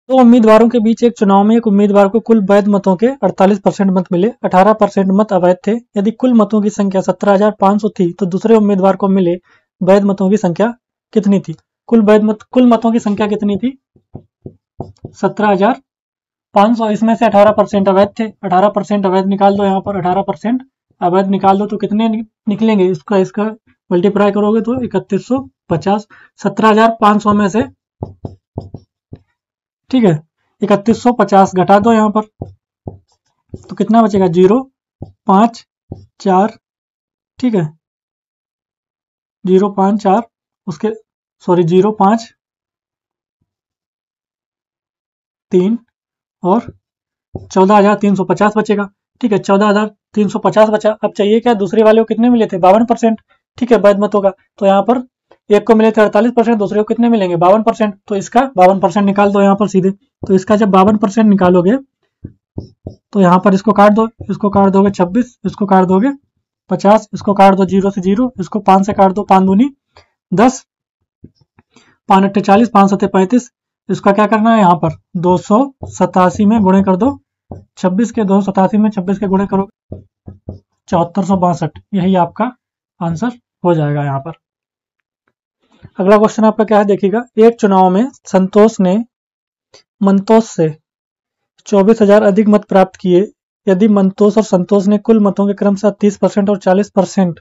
तो उम्मीदवारों के बीच एक चुनाव में एक उम्मीदवार को कुल वैध मतों के 48% मत मिले, 18% मत अवैध थे। यदि कुल मतों की संख्या 17,500 थी तो दूसरे उम्मीदवार को मिले वैध मतों की संख्या कितनी थी? कुल मतों की संख्या कितनी थी? 17,500। इसमें से 18% अवैध थे। 18% अवैध निकाल दो, यहाँ पर 18% अवैध निकाल दो तो कितने निकलेंगे? इसका मल्टीप्लाई करोगे तो 3150। 17,500 में से, ठीक है, 3150 घटा दो यहाँ पर तो कितना बचेगा? 054, ठीक है, 054 उसके 053 और 14,350 बचेगा। ठीक है, 14,350 बचा। अब चाहिए क्या? दूसरे वाले को कितने मिले थे? 52%। ठीक है, वैध मतों का। तो यहाँ पर एक को मिले थे 48%, दूसरे को कितने मिलेंगे? 52%। तो इसका 52% निकाल दो यहाँ पर सीधे। तो इसका जब 52% निकालोगे तो यहाँ पर इसको काट दो, इसको काट दोगे 26, इसको काट दोगे 50, इसको काट दो 0 से 0, इसको 5 से काट दो, 5 दूनी 10, 5 अट्ठे 40, 5 सत्ते 35। इसका क्या करना है? यहाँ पर 287 में गुणे कर दो 26 के, 287 में 26 के गुणे करो 7462। यही आपका आंसर हो जाएगा यहाँ पर। अगला क्वेश्चन आपका क्या है देखिएगा। एक चुनाव में संतोष ने मंतोष से 24,000 अधिक मत प्राप्त किए। यदि मंतोष और संतोष ने कुल मतों के क्रमशः 30% और 40%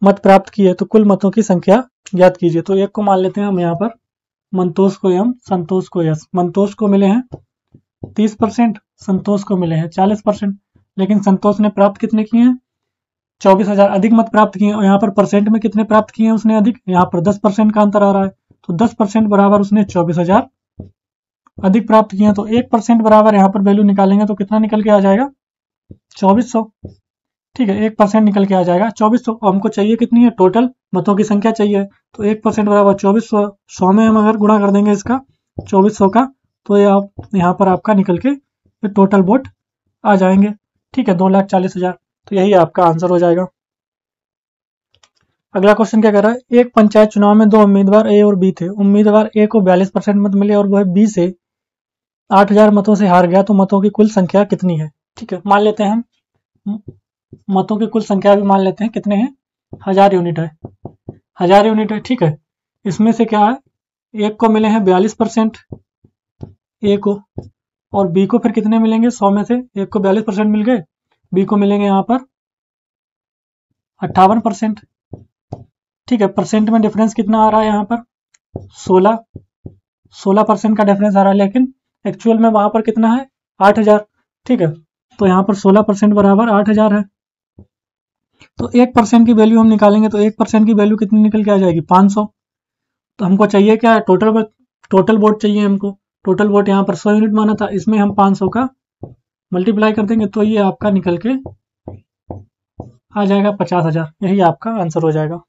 मत प्राप्त किए तो कुल मतों की संख्या ज्ञात कीजिए। तो एक को मान लेते हैं हम यहाँ पर, मंतोष को एम, संतोष को एस। मंतोष को मिले हैं 30%, संतोष को मिले हैं 40%। लेकिन संतोष ने प्राप्त कितने किए हैं? 24,000 अधिक मत प्राप्त किए। और यहाँ पर परसेंट में कितने प्राप्त किए हैं उसने अधिक? यहाँ पर 10% का अंतर आ रहा है। तो 10% बराबर उसने 24,000 अधिक प्राप्त किए हैं। तो 1% बराबर यहाँ पर वैल्यू निकालेंगे तो कितना निकल के आ जाएगा? 2400। ठीक है, 1% निकल के आ जाएगा 2400। हमको चाहिए कितनी है? टोटल मतों की संख्या चाहिए। तो 1% बराबर 2400। 100 में हम अगर गुणा कर देंगे इसका 2400 का तो यहाँ पर आपका निकल के टोटल वोट आ जाएंगे। ठीक है, 2,40,000। तो यही आपका आंसर हो जाएगा। अगला क्वेश्चन क्या कर रहा है। एक पंचायत चुनाव में 2 उम्मीदवार ए और बी थे। उम्मीदवार ए को 42% मत मिले और वह बी से 8,000 मतों से हार गया तो मतों की कुल संख्या कितनी है? ठीक है, मान लेते हैं हम मतों की कुल संख्या भी मान लेते हैं। कितने हैं? 1000 यूनिट है। 1000 यूनिट है। ठीक है, इसमें से क्या है? एक को मिले हैं 42% ए को, और बी को फिर कितने मिलेंगे? 100 में से एक को 42% मिल गए, बी को मिलेंगे यहाँ पर 58%। ठीक है, परसेंट में डिफरेंस कितना आ रहा है? यहाँ पर 16% का डिफरेंस आ रहा है, लेकिन एक्चुअल में वहां पर कितना है? 8,000। ठीक है, तो यहाँ पर 16% बराबर 8,000 है। तो 1% की वैल्यू हम निकालेंगे तो 1% की वैल्यू कितनी निकल के आ जाएगी? 500। तो हमको चाहिए क्या है? टोटल वोट चाहिए हमको। टोटल वोट यहाँ पर 100 यूनिट माना था, इसमें हम 500 का मल्टीप्लाई कर देंगे तो ये आपका निकल के आ जाएगा 50,000। यही आपका आंसर हो जाएगा।